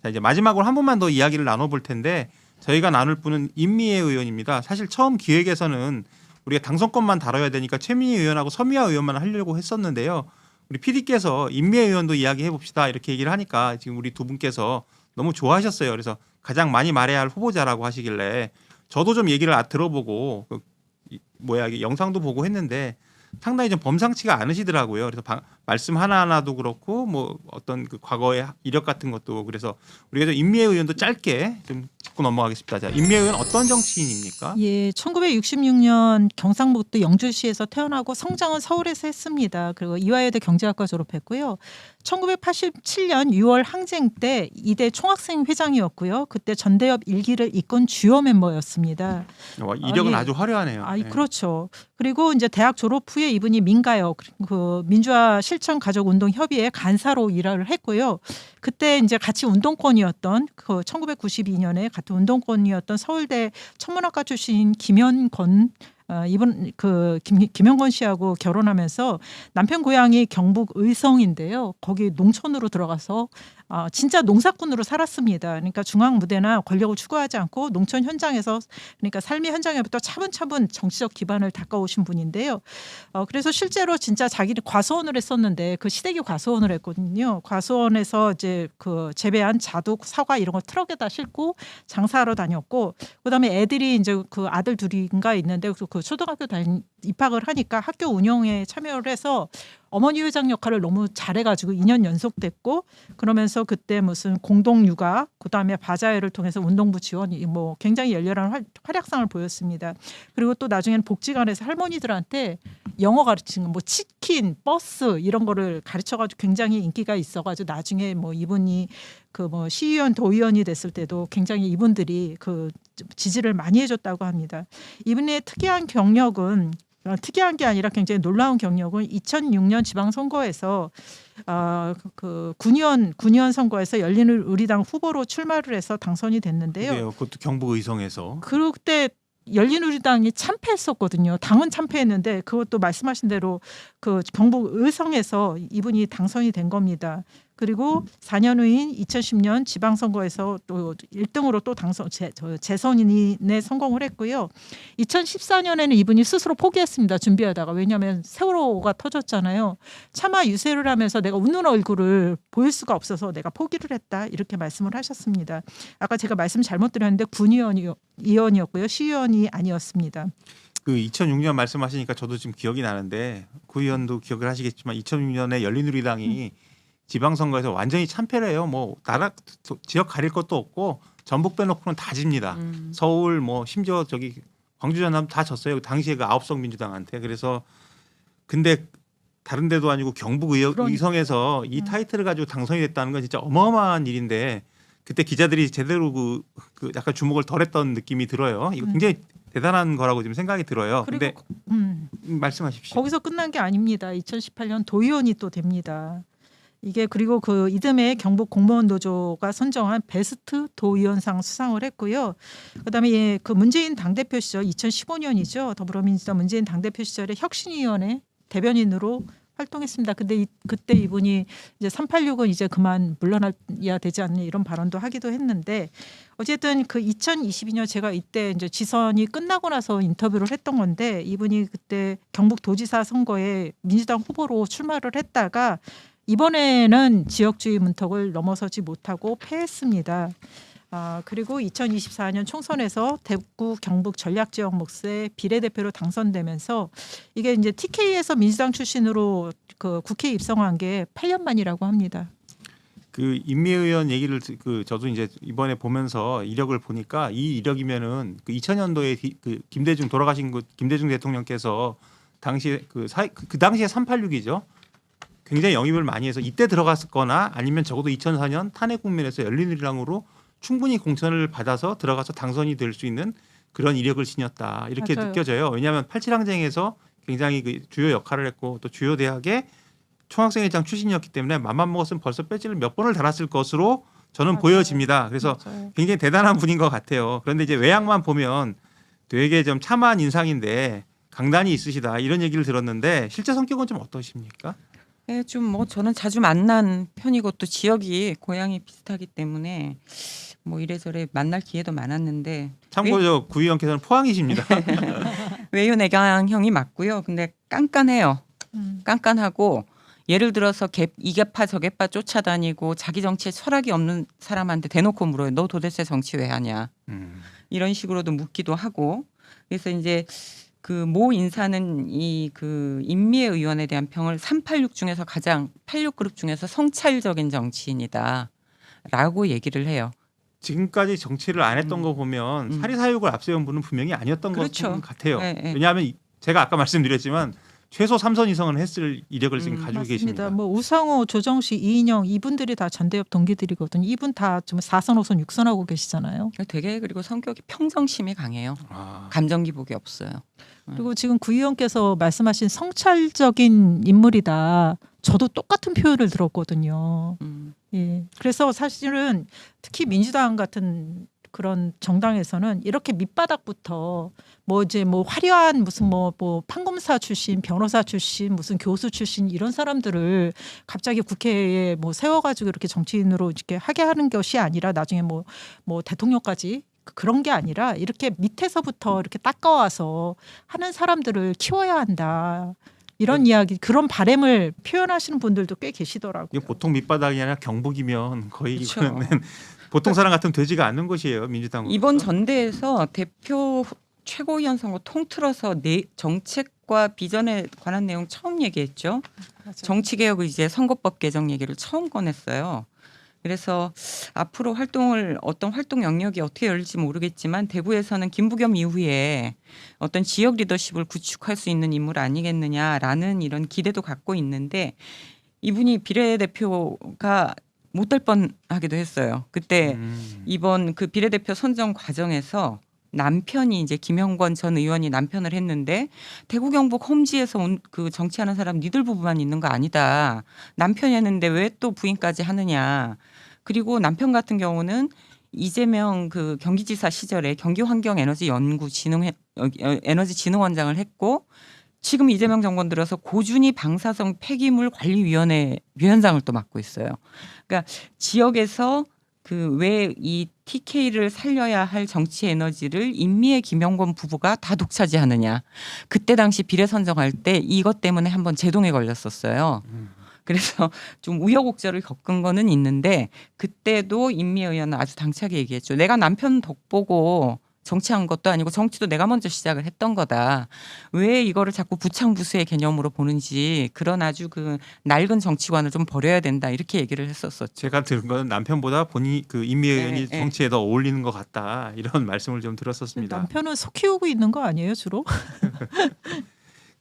자, 이제 마지막으로 한 번만 더 이야기를 나눠볼 텐데 저희가 나눌 분은 임미애 의원입니다. 사실 처음 기획에서는 우리가 당선권만 다뤄야 되니까 최민희 의원하고 서미화 의원만 하려고 했었는데요. 우리 PD께서 임미애 의원도 이야기해 봅시다 이렇게 얘기를 하니까 지금 우리 두 분께서 너무 좋아하셨어요. 그래서 가장 많이 말해야 할 후보자라고 하시길래 저도 좀 얘기를 들어보고 영상도 보고 했는데 상당히 좀 범상치가 않으시더라고요. 그래서 말씀 하나하나도 그렇고 뭐 어떤 그 과거의 이력 같은 것도 그래서 우리가 좀 임미애 의원도 짧게 좀 짚고 넘어가겠습니다. 자, 임미애 의원 어떤 정치인입니까? 예, 1966년 경상북도 영주시에서 태어나고 성장은 서울에서 했습니다. 그리고 이화여대 경제학과 졸업했고요. 1987년 6월 항쟁 때 이대 총학생 회장이었고요. 그때 전대협 일기를 이끈 주요 멤버였습니다. 이력은 예. 아주 화려하네요. 네. 그렇죠. 그리고 이제 대학 졸업 후에 이분이 민가협, 그 민주화 실천 가족 운동 협의회 간사로 일을 했고요. 그때 이제 같이 운동권이었던 그 1992년에 같은 운동권이었던 서울대 천문학과 출신 김현건 이분 그 김현건 씨하고 결혼하면서 남편 고향이 경북 의성인데요. 거기 농촌으로 들어가서 진짜 농사꾼으로 살았습니다. 그러니까 중앙 무대나 권력을 추구하지 않고 농촌 현장에서 그러니까 삶의 현장에부터 차분차분 정치적 기반을 닦아오신 분인데요. 그래서 실제로 진짜 자기는 과수원을 했었는데 그 시댁이 과수원을 했거든요. 과수원에서 이제 그 재배한 자두, 사과 이런 거 트럭에다 싣고 장사하러 다녔고 그다음에 애들이 이제 그 아들 둘인가 있는데 그 초등학교 입학을 하니까 학교 운영에 참여를 해서 어머니 회장 역할을 너무 잘해가지고 2년 연속됐고 그러면서 그때 무슨 공동육아 그다음에 바자회를 통해서 운동부 지원이 뭐 굉장히 열렬한 활약상을 보였습니다. 그리고 또 나중에는 복지관에서 할머니들한테 영어 가르치는 뭐 치킨, 버스 이런 거를 가르쳐가지고 굉장히 인기가 있어가지고 나중에 뭐 이분이 그 뭐 시의원, 도의원이 됐을 때도 굉장히 이분들이 그 지지를 많이 해줬다고 합니다. 이분의 특이한 경력은 특이한 게 아니라 굉장히 놀라운 경력은 2006년 지방선거에서 그 군의원 선거에서 열린우리당 후보로 출마를 해서 당선이 됐는데요. 그래요. 그것도 경북 의성에서. 그때 열린우리당이 참패했었거든요. 당은 참패했는데 그것도 말씀하신 대로 그 경북 의성에서 이분이 당선이 된 겁니다. 그리고 4년 후인 2010년 지방선거에서 또 1등으로 또 재선인에 성공을 했고요. 2014년에는 이분이 스스로 포기했습니다. 준비하다가. 왜냐하면 세월호가 터졌잖아요. 차마 유세를 하면서 내가 웃는 얼굴을 보일 수가 없어서 내가 포기를 했다. 이렇게 말씀을 하셨습니다. 아까 제가 말씀 잘못 드렸는데 군의원이었고요. 시의원이 아니었습니다. 그 2006년 말씀하시니까 저도 지금 기억이 나는데 구 의원도 기억을 하시겠지만 2006년에 열린우리당이 지방선거에서 완전히 참패를 해요. 뭐 나라 지역 가릴 것도 없고 전북 빼놓고는 다 집니다. 서울 뭐 심지어 저기 광주 전남 다 졌어요. 당시에 그 아홉성 민주당한테. 그래서 근데 다른 데도 아니고 경북 의성에서 이 타이틀을 가지고 당선이 됐다는 건 진짜 어마어마한 일인데 그때 기자들이 제대로 그 약간 주목을 덜했던 느낌이 들어요. 이거 굉장히 대단한 거라고 지금 생각이 들어요. 근데 말씀하십시오. 거기서 끝난 게 아닙니다. 2018년 도의원이 또 됩니다. 이게 그리고 그 이듬해 경북 공무원 노조가 선정한 베스트 도의원상 수상을 했고요. 그다음에 그 문재인 당대표 시절 2015년이죠. 더불어민주당 문재인 당대표 시절에 혁신위원회 대변인으로 활동했습니다. 근데 그때 이분이 이제 386은 이제 그만 물러나야 되지 않는 이런 발언도 하기도 했는데 어쨌든 그 2022년 제가 이때 이제 지선이 끝나고 나서 인터뷰를 했던 건데 이분이 그때 경북도지사 선거에 민주당 후보로 출마를 했다가 이번에는 지역주의 문턱을 넘어서지 못하고 패했습니다. 그리고 2024년 총선에서 대구 경북 전략지역 몫의 비례대표로 당선되면서 이게 이제 TK에서 민주당 출신으로 그 국회에 입성한 게 8년 만이라고 합니다. 그 임미애 의원 얘기를 저도 이제 이번에 보면서 이력을 보니까 이 이력이면은 그 2000년도에 그 김대중 돌아가신 그 김대중 대통령께서 당시에 그 당시에 386이죠. 굉장히 영입을 많이 해서 이때 들어갔거나 아니면 적어도 2004년 탄핵 국면에서 열린우리당으로 충분히 공천을 받아서 들어가서 당선이 될 수 있는 그런 이력을 지녔다 이렇게 맞아요. 느껴져요. 왜냐하면 87항쟁에서 굉장히 그 주요 역할을 했고 또 주요 대학의 총학생회장 출신이었기 때문에 맘만 먹었으면 벌써 배지를 몇 번을 달았을 것으로 저는 맞아요. 보여집니다. 그래서 맞아요. 굉장히 대단한 분인 것 같아요. 그런데 이제 외양만 보면 되게 좀 참한 인상인데 강단이 있으시다 이런 얘기를 들었는데 실제 성격은 좀 어떠십니까? 네, 좀 뭐 저는 자주 만난 편이고 또 지역이 고향이 비슷하기 때문에 뭐 이래저래 만날 기회도 많았는데 참고로 구의원께서는 포항이십니다. 외유내강형이 맞고요. 근데 깐깐해요. 음. 깐깐하고 예를 들어서 이개파 저개파 쫓아다니고 자기 정치에 철학이 없는 사람한테 대놓고 물어요. 너 도대체 정치 왜 하냐. 이런 식으로도 묻기도 하고. 그래서 이제 그 모 인사는 이 그 임미애 의원에 대한 평을 386 중에서 가장 86그룹 중에서 성찰적인 정치인이다라고 얘기를 해요. 지금까지 정치를 안 했던 거 보면 사리사욕을 앞세운 분은 분명히 아니었던 그렇죠. 것 같아요. 네, 네. 왜냐하면 제가 아까 말씀드렸지만 최소 3선 이상은 했을 이력을 지금 가지고 맞습니다. 계십니다. 뭐 우상호, 조정식, 이인영 이분들이 다 전대협 동기들이거든요. 이분 다 좀 4선, 5선, 6선 하고 계시잖아요. 되게 그리고 성격이 평정심이 강해요. 아, 감정 기복이 없어요. 그리고 지금 구 의원께서 말씀하신 성찰적인 인물이다. 저도 똑같은 표현을 들었거든요. 예. 그래서 사실은 특히 민주당 같은 그런 정당에서는 이렇게 밑바닥부터 뭐 이제 뭐 화려한 무슨 뭐 판검사 출신, 변호사 출신, 무슨 교수 출신 이런 사람들을 갑자기 국회에 뭐 세워가지고 이렇게 정치인으로 이렇게 하게 하는 것이 아니라 나중에 뭐 대통령까지 그런 게 아니라 이렇게 밑에서부터 이렇게 닦아와서 하는 사람들을 키워야 한다. 이런 이야기, 그런 바람을 표현하시는 분들도 꽤 계시더라고요. 이게 보통 밑바닥이 아니라 경북이면 거의 그렇죠. 이거는 보통 사람 같으면 되지가 않는 것이에요. 민주당. 이번 전대에서 대표 최고위원 선거 통틀어서 정책과 비전에 관한 내용 처음 얘기했죠. 정치개혁을 이제 선거법 개정 얘기를 처음 꺼냈어요. 그래서 앞으로 어떤 활동 영역이 어떻게 열릴지 모르겠지만 대구에서는 김부겸 이후에 어떤 지역 리더십을 구축할 수 있는 인물 아니겠느냐라는 이런 기대도 갖고 있는데 이분이 비례대표가 못 될 뻔하기도 했어요. 그때 이번 그 비례대표 선정 과정에서 남편이 이제 김영권 전 의원이 남편을 했는데 대구 경북 험지에서 온 그 정치하는 사람 니들 부부만 있는 거 아니다. 남편이 했는데 왜 또 부인까지 하느냐. 그리고 남편 같은 경우는 이재명 그 경기지사 시절에 경기환경에너지진흥원장을 했고 지금 이재명 정권 들어서 고준위 방사성 폐기물 관리위원회 위원장을 또 맡고 있어요. 그러니까 지역에서 그 왜 이 TK를 살려야 할 정치 에너지를 임미애 김영권 부부가 다 독차지하느냐. 그때 당시 비례 선정할 때 이것 때문에 한번 제동에 걸렸었어요. 그래서 좀 우여곡절을 겪은 거는 있는데 그때도 임미애 의원은 아주 당차게 얘기했죠. 내가 남편 덕보고 정치한 것도 아니고 정치도 내가 먼저 시작을 했던 거다. 왜 이거를 자꾸 부창부수의 개념으로 보는지 그런 아주 그 낡은 정치관을 좀 버려야 된다 이렇게 얘기를 했었었죠. 제가 들은 건 남편보다 본인 그 임미애 의원이 네. 정치에 더 어울리는 것 같다 이런 말씀을 좀 들었었습니다. 남편은 속 키우고 있는 거 아니에요 주로?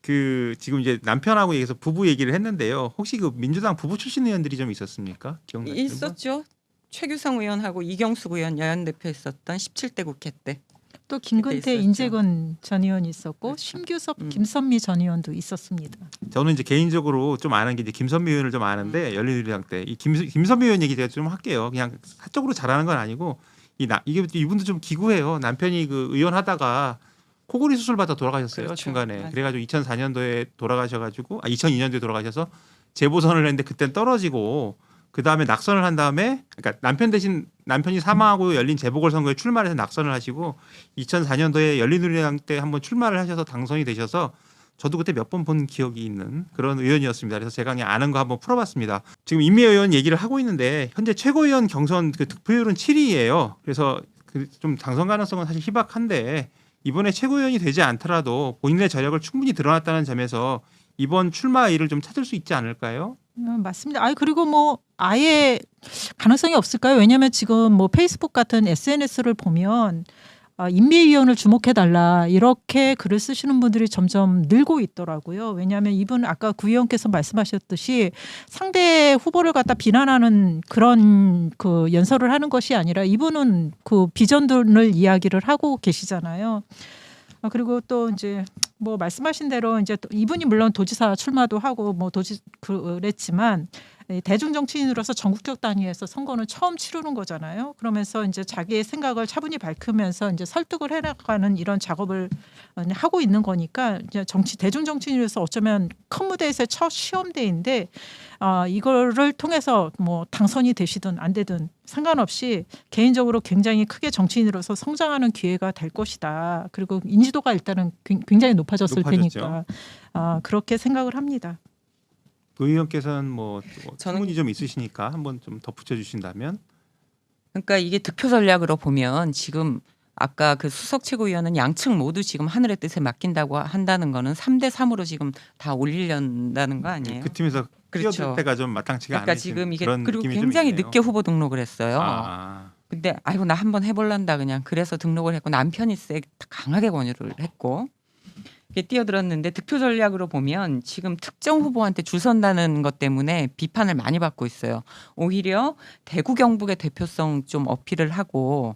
그 지금 이제 남편하고 얘기해서 부부 얘기를 했는데요. 혹시 그 민주당 부부 출신 의원들이 좀 있었습니까? 기억나시는 분? 있었죠. 최규성 의원하고 이경숙 의원 여연 대표 있었던 17대 국회 때. 또 김근태, 있었죠. 인재근 전 의원이 있었고 그렇죠. 심규섭, 김선미 전 의원도 있었습니다. 저는 이제 개인적으로 좀 아는 게 이제 김선미 의원을 좀 아는데 열린우리당 때 이 김선미 의원 얘기 제가 좀 할게요. 그냥 사적으로 잘하는 건 아니고 이게 이분도 좀 기구해요. 남편이 그 의원 하다가 코골이 수술 받아 돌아가셨어요. 그렇죠. 중간에. 맞아요. 그래가지고 2004년도에 돌아가셔가지고 2002년도에 돌아가셔서 재보선을 했는데 그땐 떨어지고 그 다음에 낙선을 한 다음에 그러니까 남편 대신 남편이 사망하고 열린 재보궐선거에 출마를 해서 낙선을 하시고 2004년도에 열린우리당 때 한번 출마를 하셔서 당선이 되셔서 저도 그때 몇 번 본 기억이 있는 그런 의원이었습니다. 그래서 제가 그냥 아는 거 한번 풀어봤습니다. 지금 임미애 의원 얘기를 하고 있는데 현재 최고위원 경선 그 득표율은 7위예요. 그래서 좀 당선 가능성은 사실 희박한데 이번에 최고위원이 되지 않더라도 본인의 저력을 충분히 드러났다는 점에서 이번 출마 일을 좀 찾을 수 있지 않을까요? 맞습니다. 그리고 뭐 아예 가능성이 없을까요? 왜냐하면 지금 뭐 페이스북 같은 SNS를 보면 임미애 의원을 주목해달라 이렇게 글을 쓰시는 분들이 점점 늘고 있더라고요. 왜냐하면 이분 아까 구 의원께서 말씀하셨듯이 상대 후보를 갖다 비난하는 그런 그 연설을 하는 것이 아니라 이분은 그 비전을 이야기를 하고 계시잖아요. 그리고 또 이제 뭐 말씀하신 대로 이제 또 이분이 물론 도지사 출마도 하고 뭐 그랬지만 대중 정치인으로서 전국적 단위에서 선거는 처음 치르는 거잖아요. 그러면서 이제 자기의 생각을 차분히 밝히면서 이제 설득을 해나가는 이런 작업을 하고 있는 거니까 이제 대중 정치인으로서 어쩌면 큰 무대에서의 첫 시험대인데 이거를 통해서 뭐 당선이 되시든 안 되든 상관없이 개인적으로 굉장히 크게 정치인으로서 성장하는 기회가 될 것이다. 그리고 인지도가 일단은 굉장히 높아졌을 높아졌죠. 테니까 그렇게 생각을 합니다. 그 의원께서는 뭐 저는- 질문이 좀 있으시니까 한번 좀 덧붙여 주신다면. 그러니까 이게 득표 전략으로 보면 지금 아까 그 수석 최고위원은 양측 모두 지금 하늘의 뜻에 맡긴다고 한다는 거는 3대 3으로 지금 다 올리려는 거 아니에요? 그 팀에서 그렇죠. 뛰어들 때가 좀 마땅치가 그러니까 않으신 지금 이게 그런 그리고 느낌이 좀 굉장히 있네요. 늦게 후보 등록을 했어요. 아, 근데 아이고 나 한번 해볼란다 그냥 그래서 등록을 했고 남편이 강하게 권유를 했고 이게 뛰어들었는데 득표 전략으로 보면 지금 특정 후보한테 줄 선다는 것 때문에 비판을 많이 받고 있어요. 오히려 대구 경북의 대표성 좀 어필을 하고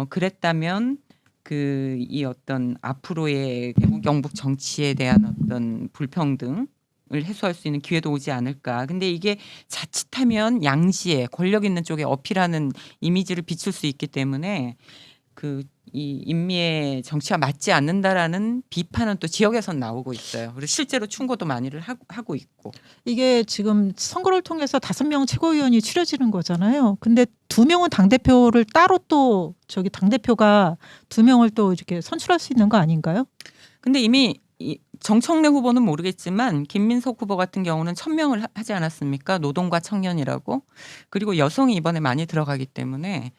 그랬다면 그 이 어떤 앞으로의 대구 경북 정치에 대한 어떤 불평등을 해소할 수 있는 기회도 오지 않을까. 근데 이게 자칫하면 양지에 권력 있는 쪽에 어필하는 이미지를 비출 수 있기 때문에 그 이 인미의 정치와 맞지 않는다라는 비판은 또 지역에선 나오고 있어요. 그리고 실제로 충고도 많이를 하고 있고. 이게 지금 선거를 통해서 5명 최고위원이 추려지는 거잖아요. 근데 2명은 당대표를 따로 또 당대표가 2명을 또 이렇게 선출할 수 있는 거 아닌가요? 근데 이미 정청래 후보는 모르겠지만 김민석 후보 같은 경우는 1000명을 하지 않았습니까? 노동과 청년이라고. 그리고 여성이 이번에 많이 들어가기 때문에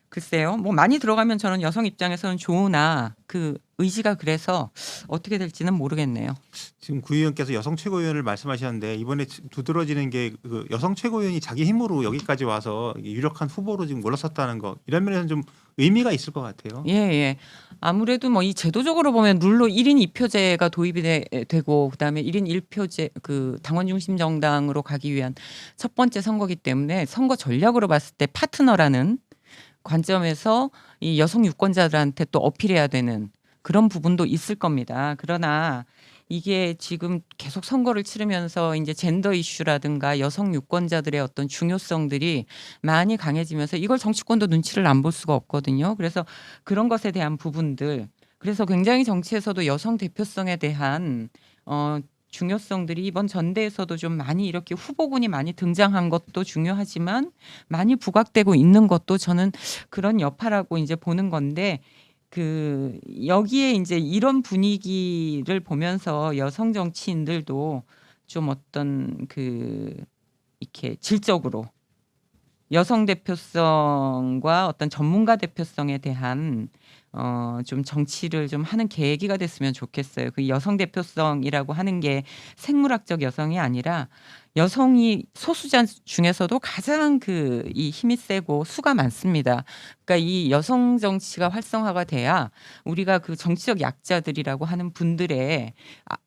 글쎄요. 뭐 많이 들어가면 저는 여성 입장에서는 좋으나 그 의지가 그래서 어떻게 될지는 모르겠네요. 지금 구 의원께서 여성 최고위원을 말씀하셨는데 이번에 두드러지는 게 그 여성 최고위원이 자기 힘으로 여기까지 와서 유력한 후보로 지금 올라섰다는 거 이런 면에서는 좀 의미가 있을 것 같아요. 예, 예. 아무래도 뭐 이 제도적으로 보면 룰로 1인 2표제가 도입이 되고 그다음에 1인 1표제 그 당원 중심 정당으로 가기 위한 첫 번째 선거기 때문에 선거 전략으로 봤을 때 파트너라는 관점에서 이 여성 유권자들한테 또 어필해야 되는 그런 부분도 있을 겁니다. 그러나 이게 지금 계속 선거를 치르면서 이제 젠더 이슈라든가 여성 유권자들의 어떤 중요성들이 많이 강해지면서 이걸 정치권도 눈치를 안 볼 수가 없거든요. 그래서 그런 것에 대한 부분들 그래서 굉장히 정치에서도 여성 대표성에 대한 중요성들이 이번 전대에서도 좀 많이 이렇게 후보군이 많이 등장한 것도 중요하지만 많이 부각되고 있는 것도 저는 그런 여파라고 이제 보는 건데 그 여기에 이제 이런 분위기를 보면서 여성 정치인들도 좀 어떤 그 이렇게 질적으로 여성 대표성과 어떤 전문가 대표성에 대한 좀 정치를 좀 하는 계기가 됐으면 좋겠어요. 그 여성 대표성이라고 하는 게 생물학적 여성이 아니라 여성이 소수자 중에서도 가장 그 이 힘이 세고 수가 많습니다. 그러니까 이 여성 정치가 활성화가 돼야 우리가 그 정치적 약자들이라고 하는 분들의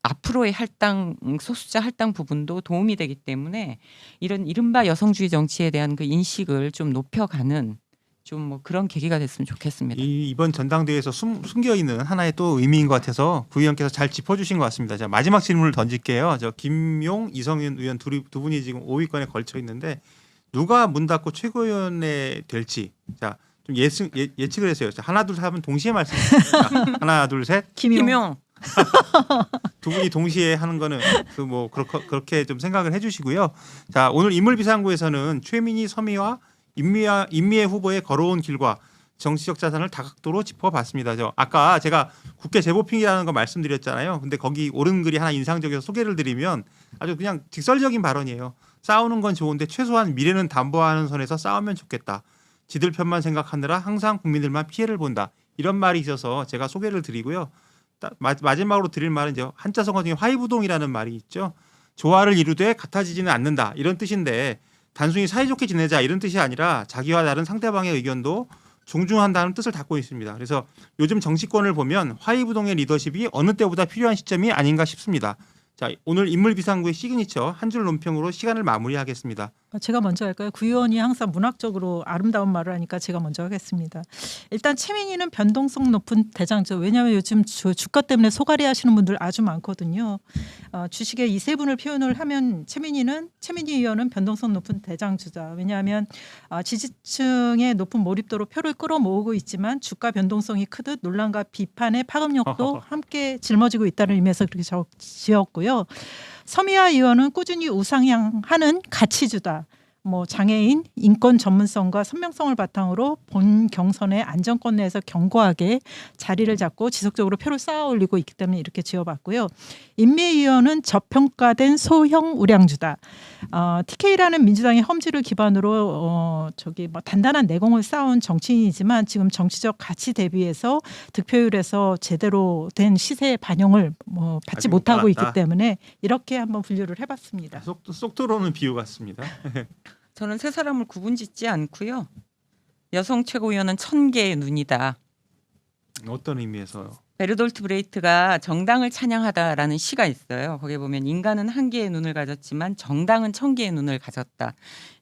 앞으로의 할당 소수자 할당 부분도 도움이 되기 때문에 이런 이른바 여성주의 정치에 대한 그 인식을 좀 높여가는 좀 뭐 그런 계기가 됐으면 좋겠습니다. 이번 전당대회에서 숨겨 있는 하나의 또 의미인 것 같아서 구 의원께서 잘 짚어주신 것 같습니다. 자, 마지막 질문을 던질게요. 김용, 이성윤 의원 두 분이 지금 5위권에 걸쳐 있는데 누가 문 닫고 최고위원에 될지 자 좀 예측을 했어요. 자, 하나 둘 셋 하면 동시에 말씀해주세요. 하나 둘 셋. 김용. 두 분이 동시에 하는 거는 그 뭐 그렇게 좀 생각을 해주시고요. 자, 오늘 인물비상구에서는 최민희, 서미와 임미애 후보의 걸어온 길과 정치적 자산을 다각도로 짚어봤습니다. 아까 제가 국회 재보핑이라는 거 말씀드렸잖아요. 근데 거기 옳은 글이 하나 인상적이어서 소개를 드리면 아주 그냥 직설적인 발언이에요. 싸우는 건 좋은데 최소한 미래는 담보하는 선에서 싸우면 좋겠다. 지들 편만 생각하느라 항상 국민들만 피해를 본다. 이런 말이 있어서 제가 소개를 드리고요. 마지막으로 드릴 말은 이제 한자 성어 중에 화이부동이라는 말이 있죠. 조화를 이루되 같아지지는 않는다. 이런 뜻인데 단순히 사이좋게 지내자 이런 뜻이 아니라 자기와 다른 상대방의 의견도 존중한다는 뜻을 담고 있습니다. 그래서 요즘 정치권을 보면 화이부동의 리더십이 어느 때보다 필요한 시점이 아닌가 싶습니다. 자, 오늘 인물비상구의 시그니처 한 줄 논평으로 시간을 마무리하겠습니다. 제가 먼저 할까요? 구의원이 항상 문학적으로 아름다운 말을 하니까 제가 먼저 하겠습니다. 일단 최민희는 변동성 높은 대장주. 왜냐하면 요즘 주가 때문에 소갈이 하시는 분들 아주 많거든요. 주식의 이 세 분을 표현을 하면 최민희 의원은 변동성 높은 대장주다. 왜냐하면 지지층의 높은 몰입도로 표를 끌어모으고 있지만 주가 변동성이 크듯 논란과 비판의 파급력도 함께 짊어지고 있다는 의미에서 그렇게 지었고요. 서미화 의원은 꾸준히 우상향하는 가치주다. 뭐 장애인 인권 전문성과 선명성을 바탕으로 본 경선의 안정권 내에서 견고하게 자리를 잡고 지속적으로 표를 쌓아 올리고 있기 때문에 이렇게 지어봤고요. 임미 의원은 저평가된 소형 우량주다. TK라는 민주당의 험지를 기반으로 단단한 내공을 쌓은 정치인이지만 지금 정치적 가치 대비해서 득표율에서 제대로 된 시세의 반영을 받지 아직 못하고 못 있기 받았다. 때문에 이렇게 한번 분류를 해봤습니다. 쏙 들어오는 비유 같습니다. 저는 세 사람을 구분짓지 않고요. 여성 최고위원은 1000개의 눈이다. 어떤 의미에서요? 베르톨트 브레이트가 정당을 찬양하다라는 시가 있어요. 거기에 보면 인간은 한 개의 눈을 가졌지만 정당은 1000개의 눈을 가졌다.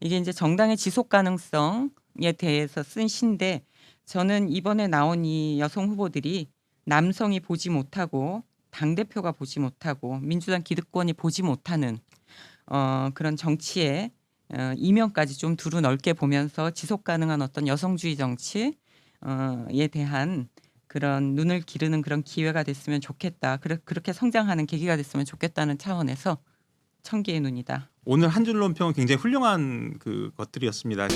이게 이제 정당의 지속 가능성에 대해서 쓴 시인데 저는 이번에 나온 이 여성 후보들이 남성이 보지 못하고 당대표가 보지 못하고 민주당 기득권이 보지 못하는 그런 정치의 이면까지 좀 두루 넓게 보면서 지속 가능한 어떤 여성주의 정치에 대한 그런 눈을 기르는 그런 기회가 됐으면 좋겠다. 그렇게 성장하는 계기가 됐으면 좋겠다는 차원에서 1000개의 눈이다. 오늘 한 줄 논평은 굉장히 훌륭한 것들이었습니다.